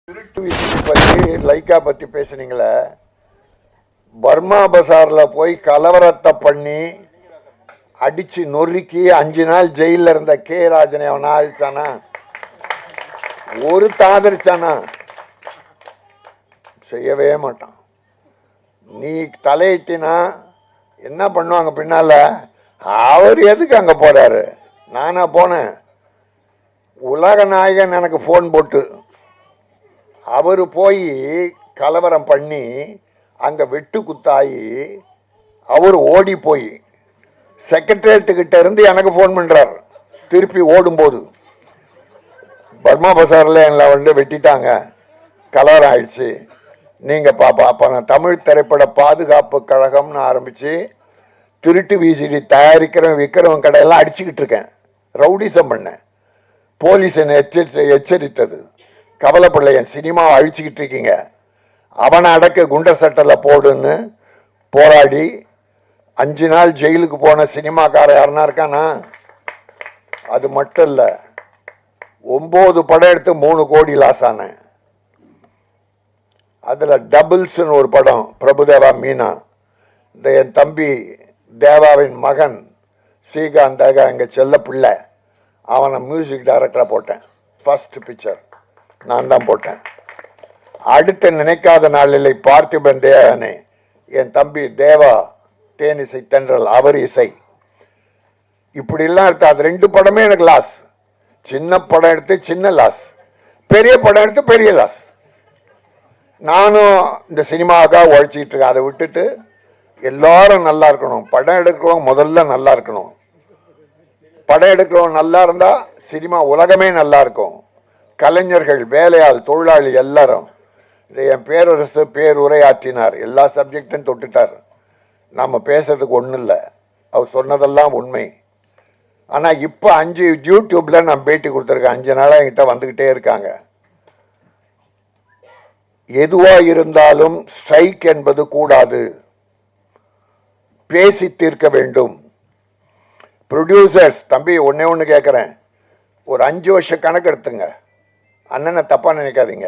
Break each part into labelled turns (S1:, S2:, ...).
S1: திருட்டு விஷயம் பற்றி லைக்கா பற்றி பேசுனீங்களே, பர்மா பசாரில் போய் கலவரத்தை பண்ணி அடிச்சு நொறுக்கி 5 நாள் ஜெயிலில் இருந்த கே ராஜனை அவன் ஆதிச்சானா? ஒரு தாதரிச்சானா? செய்யவே மாட்டான். நீ தலையிட்டினா என்ன பண்ணுவாங்க பின்னால? அவர் எதுக்கு அங்கே போறாரு? நானா போனேன்? உலக நாயகன் எனக்கு ஃபோன் போட்டு அவர் போய் கலவரம் பண்ணி அங்கே வெட்டு குத்தாயி அவர் ஓடி போய் செக்ரட்டரியேட்டுக்கிட்ட இருந்து எனக்கு ஃபோன் பண்ணுறார். திருப்பி ஓடும்போது பர்மா பசாரில் என்னை வெட்டிட்டாங்க, கலவரம் ஆயிடுச்சு, நீங்கள் பாப்பா. அப்போ நான் தமிழ் திரைப்பட பாதுகாப்பு கழகம்னு ஆரம்பித்து திருட்டு விசிடி தயாரிக்கிறவன் விற்கிறவன் கடையெல்லாம் அடிச்சுக்கிட்டு இருக்கேன். ரவுடிசம் பண்ணேன். போலீஸ் என்னை எச்சரித்தது, கவலைப்படலை, என் சினிமாவை அழிச்சுக்கிட்டு இருக்கீங்க, அவனை அடக்க குண்டர் சட்டத்தில் போடுன்னு போராடி 5 நாள் ஜெயிலுக்கு போன சினிமாக்கார யாருன்னா இருக்கானா? அது மட்டும் இல்லை, 9 படம் எடுத்து 3 கோடி லாஸ் ஆனேன். அதில் டபுள்ஸ்னு ஒரு படம், பிரபுதேவா மீனா, இந்த என் தம்பி தேவாவின் மகன் ஸ்ரீகாந்த் எங்கள் செல்ல பிள்ளை, அவனை மியூசிக் டைரக்டராக போட்டேன். ஃபர்ஸ்ட் பிக்சர் நான் தான் போட்டேன். அடுத்த நினைக்காத நாளில் பார்த்திபன் தேவனே, என் தம்பி தேவா தேனிசை தென்றல், அவர் இசை. இப்படிலாம் எடுத்து அது 2 படமே எனக்கு லாஸ். சின்ன படம் எடுத்து சின்ன லாஸ், பெரிய படம் எடுத்து பெரிய லாஸ். நானும் இந்த சினிமாவுக்காக உழைச்சிக்கிட்டு இருக்கேன். அதை விட்டுட்டு எல்லாரும் நல்லா இருக்கணும். படம் எடுக்கிறவங்க முதல்ல நல்லா இருக்கணும். படம் எடுக்கிறவங்க நல்லா இருந்தால் சினிமா உலகமே நல்லா இருக்கும். கலைஞர்கள், வேலையாள், தொழிலாளி எல்லாரும். இதை என் பேரரசு பேருரையாற்றினார். எல்லா சப்ஜெக்டும் தொட்டுட்டார். நம்ம பேசுறதுக்கு ஒன்றும் இல்லை, அவர் சொன்னதெல்லாம் உண்மை. ஆனால் இப்போ 5 யூடியூப்ல நான் பேட்டி கொடுத்துருக்கேன். 5 நாளாக என்கிட்ட வந்துக்கிட்டே இருக்காங்க. எதுவாக இருந்தாலும் ஸ்ட்ரைக் என்பது கூடாது, பேசி தீர்க்க வேண்டும். ப்ரொடியூசர்ஸ் தம்பி, ஒன்று கேட்குறேன், ஒரு 5 வருஷ கணக்கு எடுத்துங்க. அண்ணனை தப்பாக நினைக்காதீங்க.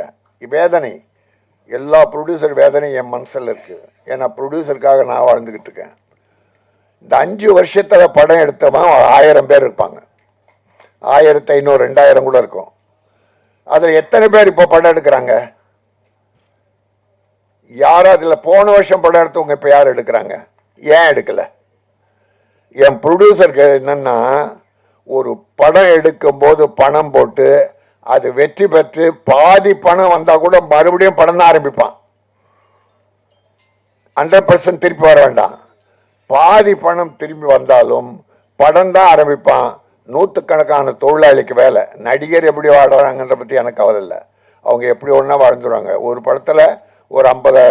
S1: வேதனை, எல்லா ப்ரொடியூசர் வேதனையும் என் மனசில் இருக்குது. ஏன்னா ப்ரொடியூசருக்காக நான் வாழ்ந்துக்கிட்டு இருக்கேன். இந்த 5 வருஷத்தில் படம் எடுத்தவன் 1000 பேர் இருப்பாங்க, 1500 2000 கூட இருக்கும். அதில் எத்தனை பேர் இப்போ படம் எடுக்கிறாங்க? யாரும் அதில் போன வருஷம் படம் எடுத்தவங்க இப்போ யார் எடுக்கிறாங்க? ஏன் எடுக்கலை? என் ப்ரொடியூசருக்கு என்னன்னா, ஒரு படம் எடுக்கும்போது பணம் போட்டு அது வெற்றி பெற்று பாதி பணம் வந்தால் கூட மறுபடியும் படம் தான் ஆரம்பிப்பான். 100% திருப்பி வர வேண்டாம். பாதி பணம் திரும்பி வந்தாலும் படம் தான் ஆரம்பிப்பான். 100கணக்கான தொழிலாளிக்கு வேலை. நடிகர் எப்படி வாழ்றாங்கன்ற பற்றி எனக்கு கவலை இல்லை. அவங்க எப்படி ஒன்றா வாழ்ந்துருவாங்க. ஒரு படத்தில் ஒரு 50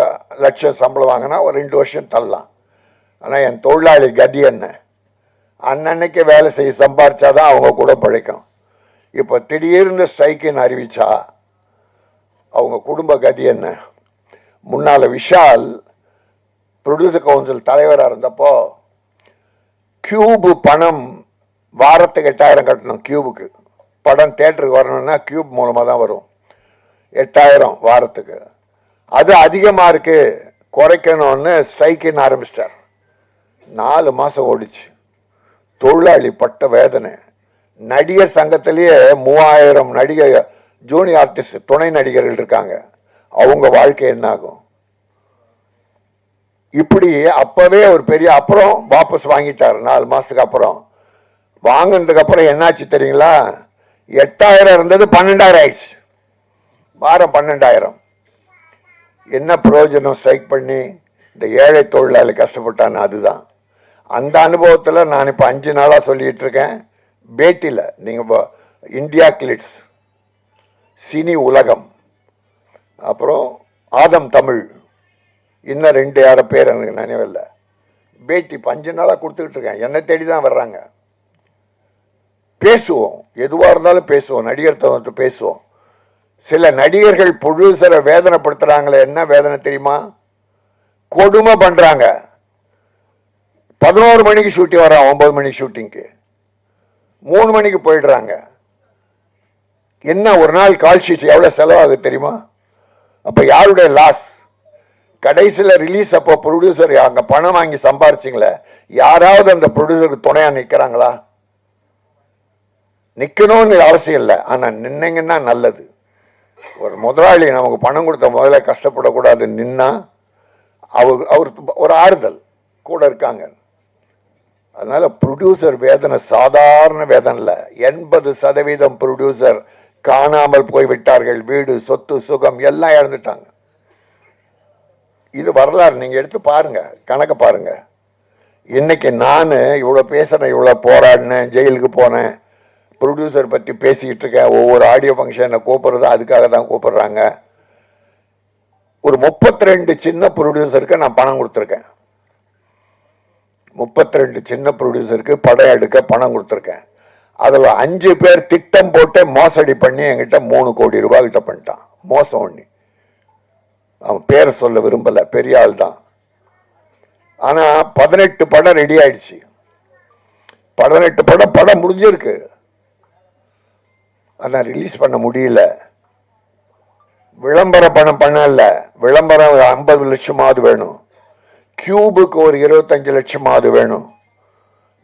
S1: லட்சம் சம்பளம் வாங்கினா ஒரு 2 வருஷம் தள்ளலாம். ஆனால் என் தொழிலாளி கதி என்ன? அன்னன்னைக்கு வேலை செய்ய சம்பாரிச்சாதான் அவங்க கூட பிழைக்கும். இப்போ திடீர்னு ஸ்ட்ரைக்குன்னு அறிவிச்சா அவங்க குடும்ப கதி என்ன? முன்னால் விஷால் ப்ரொடியூசர் கவுன்சில் தலைவராக இருந்தப்போ கியூபு பணம் வாரத்துக்கு 8000 கட்டணும். கியூபுக்கு படம் தேட்டருக்கு வரணும்னா கியூப் மூலமாக தான் வரும். 8000 வாரத்துக்கு. அது அதிகமாக இருக்கு, குறைக்கணும்னு ஸ்ட்ரைக்குன்னு ஆரம்பிச்சிட்டார். 4 மாதம் ஓடிச்சு. தொழிலாளி பட்ட வேதனை. நடிகர் சங்கத்திலேயே 3000 நடிகர் ஜூனியர் ஆர்டிஸ்ட் துணை நடிகர்கள் இருக்காங்க. அவங்க வாழ்க்கை என்ன ஆகும்? இப்படி அப்பவே ஒரு பெரிய, அப்புறம் வாபஸ் வாங்கிட்டார் 4 மாசத்துக்கு அப்புறம். வாங்கினதுக்கு அப்புறம் என்னாச்சு தெரியுங்களா? 8000 இருந்தது 12000 ஆயிடுச்சு. வாரம் 12000. என்ன பிரயோஜனம் ஸ்ட்ரைக் பண்ணி? இந்த ஏழை தொழிலாளி கஷ்டப்பட்டான்னு. அதுதான் அந்த அனுபவத்தில் நான் இப்போ 5 நாளாக சொல்லிட்டு இருக்கேன். பேட்டியில் நீங்கள் இந்தியா கிளிட்ஸ், சினி உலகம், அப்புறம் ஆதம் தமிழ், இன்னும் 2 யார பேர் எனக்கு நினைவில்லை. பேட்டி 5 நாளாக கொடுத்துக்கிட்டு இருக்கேன். என்னை தேடி தான் வர்றாங்க. பேசுவோம், எதுவாக இருந்தாலும் பேசுவோம். நடிகர் தவிர்த்து பேசுவோம். சில நடிகர்கள் ப்ரொடியூசரை வேதனைப்படுத்துறாங்களே, என்ன வேதனை தெரியுமா? கொடுமை பண்றாங்க. 11 மணிக்கு ஷூட்டிங் வரான், 9 மணிக்கு ஷூட்டிங்க்கு 3 மணிக்கு போயிடுறாங்க. என்ன ஒரு நாள் கால் ஷீட் எவ்வளவு செலவாகுது தெரியுமா? அப்ப யாருடைய லாஸ்? கடைசியில் ரிலீஸ் அப்போ ப்ரொடியூசர் அங்க பணம் வாங்கி சம்பாரிச்சிங்களே, யாராவது அந்த ப்ரொடியூசருக்கு துணையா நிக்கிறாங்களா? நிக்கணும்னு அவசியம் இல்லை, ஆனா நின்னீங்கன்னா நல்லது. ஒரு முதலாளி நமக்கு பணம் கொடுத்த முதல்ல கஷ்டப்படக்கூடாது, நின்னா அவருக்கு ஒரு ஆறுதல் கூட இருக்காங்க. அதனால ப்ரொடியூசர் வேதனை சாதாரண வேதனை இல்லை. 80% ப்ரொடியூசர் காணாமல் போய்விட்டார்கள். வீடு, சொத்து, சுகம் எல்லாம் இழந்துட்டாங்க. இது வரலாறு, நீங்க எடுத்து பாருங்க, கணக்கு பாருங்க. இன்னைக்கு நான் இவ்வளவு பேசுறேன், இவ்வளவு போராடினேன், ஜெயிலுக்கு போனேன், ப்ரொடியூசர் பற்றி பேசிக்கிட்டு இருக்கேன். ஒவ்வொரு ஆடியோ ஃபங்க்ஷனை கூப்பிடுறது அதுக்காக தான் கூப்பிடுறாங்க. ஒரு 32 சின்ன ப்ரொடியூசருக்கு நான் பணம் கொடுத்துருக்கேன். 32 சின்ன ப்ரொடியூசருக்கு படம் எடுக்க பணம் கொடுத்துருக்கேன். அதில் 5 பேர் திட்டம் போட்டு மோசடி பண்ணி என்கிட்ட 3 கோடி ரூபாய் கிட்ட பண்ணிட்டான். மோசம் பண்ணி, அவன் பேரை சொல்ல விரும்பல, பெரிய ஆள் தான். ஆனா 18 படம் ரெடி ஆயிடுச்சு. 18 படம் முடிஞ்சிருக்கு, ஆனா ரிலீஸ் பண்ண முடியல. விளம்பர பணம் பண்ணல, விளம்பரம் 50 லட்சமாவது வேணும், கியூபுக்கு ஒரு 25 லட்சமாவது வேணும்.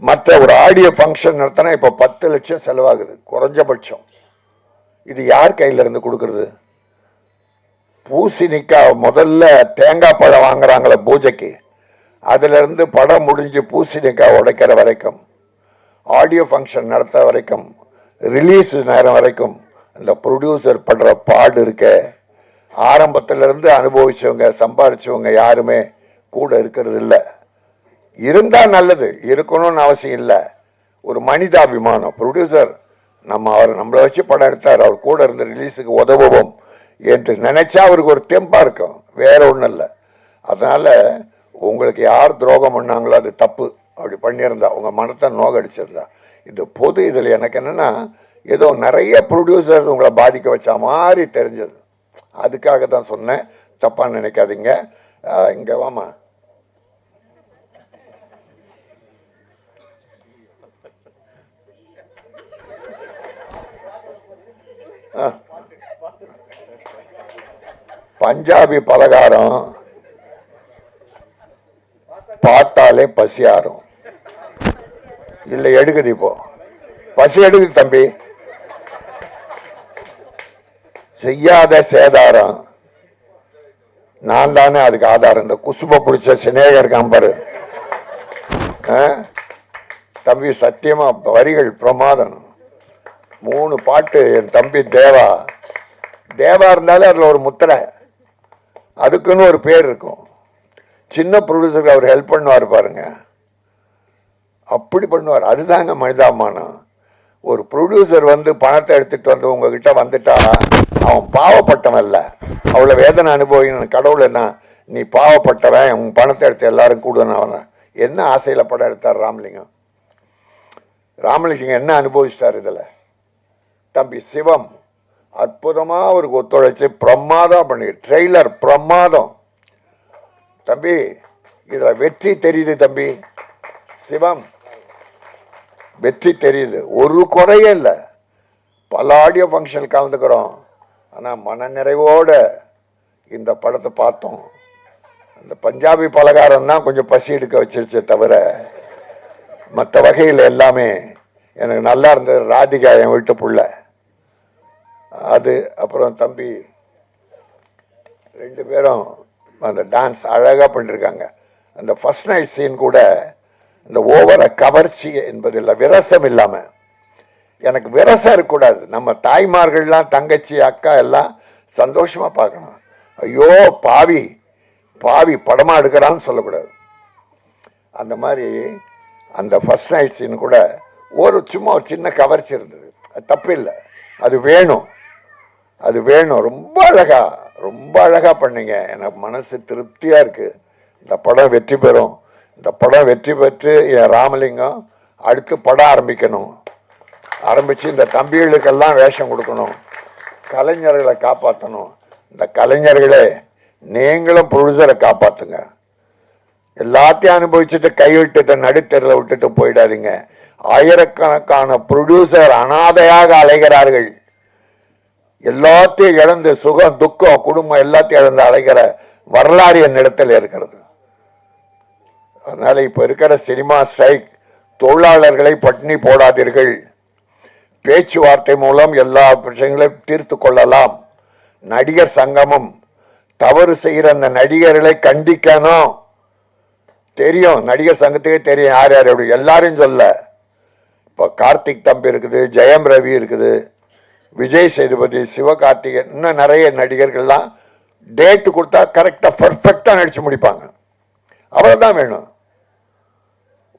S1: மற்ற ஒரு ஆடியோ ஃபங்க்ஷன் நடத்தினா இப்ப 10 லட்சம் செலவாகுது குறைஞ்சபட்சம். இது யார் கையில இருந்து கொடுக்கறது? பூசணிக்காய் முதல்ல தேங்காய் பழம் வாங்குறாங்களே பூஜைக்கு, அதுல இருந்து படம் முடிஞ்சு பூசணிக்காய் உடைக்கிற வரைக்கும், ஆடியோ ஃபங்க்ஷன் நடத்த வரைக்கும், ரிலீஸ் நேரம் வரைக்கும் அந்த ப்ரொடியூசர் படுற பாடு இருக்க. ஆரம்பத்திலிருந்து அனுபவிச்சவங்க, சம்பாதிச்சவங்க யாருமே கூட இருக்கிறது இல்லை. இருந்தா நல்லது, இருக்கணும்னு அவசியம் இல்லை. ஒரு மனிதாபிமானம். ப்ரொடியூசர் நம்மளை வச்சு படம் எடுத்தார், அவர் கூட இருந்த ரிலீஸுக்கு உதவுவோம் என்று நினைச்சா அவருக்கு ஒரு தெம்பா இருக்கும், வேற ஒன்றும் இல்லை. அதனால உங்களுக்கு யார் துரோகம் பண்ணாங்களோ அது தப்பு. அப்படி பண்ணியிருந்தா உங்க மனத்தை நோகடிச்சிருந்தா. இது பொது இதில் எனக்கு என்னன்னா, ஏதோ நிறைய ப்ரொடியூசர்ஸ் உங்களை பாதிக்க வச்ச மாதிரி தெரிஞ்சது. அதுக்காக தான் சொன்னேன், தப்பா நினைக்காதீங்க. இங்க வாமா. பஞ்சாபி பலகாரம் பார்த்தாலே பசியாரும். இல்ல எடுக்குது, இப்போ பசி எடுக்குது தம்பி. செய்யாத சேதாரம் நான் தானே அதுக்கு ஆதாரம். இந்த குசுப பிடிச்ச சினேகர் காம்பரு தம்பி, சத்தியமா வரிகள் பிரமாதம். 3 பாட்டு. என் தம்பி தேவா இருந்தாலே அதுல ஒரு முத்திரை, அதுக்குன்னு ஒரு பேர் இருக்கும். சின்ன ப்ரொடியூசருக்கு அவர் ஹெல்ப் பண்ணுவார் பாருங்க, அப்படி பண்ணுவார். அதுதாங்க மனிதாபிமானம். ஒரு ப்ரொடியூசர் வந்து பணத்தை எடுத்துட்டு வந்து உங்ககிட்ட வந்துட்டா அவன் பாவப்பட்டவன் இல்ல, அவ்வளவு வேதனை அனுபவிக்கணும். கடவுள் என்ன, நீ பாவப்பட்டவன், உன் பணத்தை எடுத்து எல்லாரும் கூடுன. என்ன ஆசையில படம் எடுத்தார் ராமலிங்கம்? ராமலிங்கம் என்ன அனுபவிச்சிட்டார் இதுல? தம்பி சிவம் அற்புதமா அவருக்கு ஒத்துழைச்சு பிரமாதம் பண்ணி, ட்ரெய்லர் பிரமாதம் தம்பி. இதுல வெற்றி தெரியுது தம்பி, சிவம் வெற்றி தெரியுது, ஒரு குறையே இல்லை. பல ஆடியோ ஃபங்க்ஷன் கலந்துக்கிறோம், ஆனா மன நிறைவோட இந்த படத்தை பார்த்தோம். அந்த பஞ்சாபி பலகாரம் தான் கொஞ்சம் பசி எடுக்க வச்சிருச்சே தவிர மற்ற வகையில் எல்லாமே எனக்கு நல்லா இருந்தது. ராதிகா என் வீட்டு புள்ள அது. அப்புறம் தம்பி 2 பேரும் அந்த டான்ஸ் அழகா பண்ணிருக்காங்க. அந்த ஃபர்ஸ்ட் நைட் சீன் கூட இந்த ஓவர கவர்ச்சி என்பது இல்லை, விரசம் இல்லாம. எனக்கு விரசம் இருக்கக்கூடாது. நம்ம தாய்மார்கள்லாம், தங்கச்சி, அக்கா எல்லாம் சந்தோஷமா பார்க்கணும். ஐயோ பாவி பாவி படமா எடுக்கிறான்னு சொல்லக்கூடாது. அந்த மாதிரி அந்த ஃபர்ஸ்ட் நைட் சீன் கூட சும்மா ஒரு சின்ன கவர்ச்சி இருந்தது. அது தப்பு இல்லை, அது வேணும், அது வேணும். ரொம்ப அழகா பண்ணீங்க. எனக்கு மனசு திருப்தியா இருக்கு. இந்த படம் வெற்றி பெறும். இந்த படம் வெற்றி பெற்று என் ராமலிங்கம் அடுத்து படம் ஆரம்பிச்சு இந்த தம்பிகளுக்கெல்லாம் வேஷம் கொடுக்கணும், கலைஞர்களை காப்பாற்றணும். இந்த கலைஞர்களே நீங்களும் ப்ரொடியூசரை காப்பாத்துங்க. எல்லாத்தையும் அனுபவிச்சுட்டு கைவிட்டுட்டு நடுத்தெருவில் விட்டுட்டு போயிடாதீங்க. ஆயிரக்கணக்கான ப்ரொடியூசர் அனாதையாக அலைகிறார்கள். எல்லாத்தையும் இழந்து சுகம் துக்கம் குடும்பம் எல்லாத்தையும் இழந்து அழைக்கிற வரலாறு என்னிடத்தில் இருக்கிறது. அதனால இப்ப இருக்கிற சினிமா ஸ்ட்ரைக், தொழிலாளர்களை பட்டினி போடாதீர்கள், பேச்சுவார்த்தை மூலம் எல்லா பிரச்சனைகளையும் தீர்த்து கொள்ளலாம். நடிகர் சங்கமம் தவறு செய்கிற அந்த நடிகர்களை கண்டிக்கணும். தெரியும், நடிகர் சங்கத்துக்கே தெரியும் யார் யார் எப்படி, எல்லாரையும் சொல்ல. இப்போ கார்த்திக் தம்பி இருக்குது, ஜெயம் ரவி இருக்குது, விஜய் சேதுபதி, சிவகார்த்திகேயன், இன்னும் நிறைய நடிகர்கள்லாம் டேட்டு கொடுத்தா கரெக்டாக பர்ஃபெக்டாக நடிச்சு முடிப்பாங்க. அவ்வளோதான் வேணும்.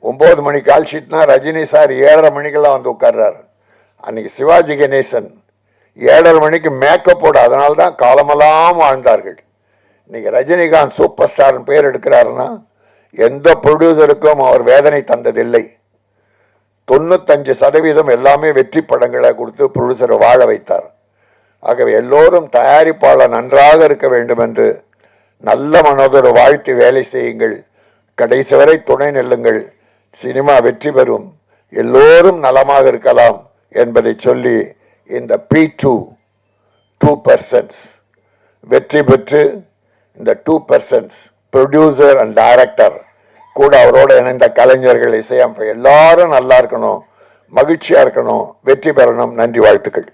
S1: 9 மணி கால் ஷீட்னா ரஜினி சார் 7:30 மணிக்கெல்லாம் வந்து உட்கார்றாரு. அன்னைக்கு சிவாஜி கணேசன் 7:30 மணிக்கு மேக்கப் போட, அதனால தான் காலமெல்லாம் வாழ்ந்தார்கள். இன்னைக்கு ரஜினிகாந்த் சூப்பர் ஸ்டார் பேர் எடுக்கிறாருன்னா எந்த ப்ரொடியூசருக்கும் அவர் வேதனை தந்ததில்லை. 95% எல்லாமே வெற்றி படங்களை கொடுத்து ப்ரொடியூசரை வாழ வைத்தார். ஆகவே எல்லோரும் தயாரிப்பாளர் நன்றாக இருக்க வேண்டும் என்று நல்ல மனதோடு வாழ்த்து வேலை செய்யுங்கள். கடைசி வரை துணை நெல்லுங்கள். சினிமா வெற்றி பெறும். எல்லோரும் நலமாக இருக்கலாம் என்பதை சொல்லி இந்த P2 2% வெற்றி பெற்று இந்த 2% ப்ரொடியூசர் அண்ட் டைரக்டர் கூட அவரோட இணைந்த கலைஞர்கள், இசையமைப்பு எல்லாரும் நல்லா இருக்கணும், மகிழ்ச்சியா இருக்கணும், வெற்றி பெறணும். நன்றி, வாழ்த்துக்கள்.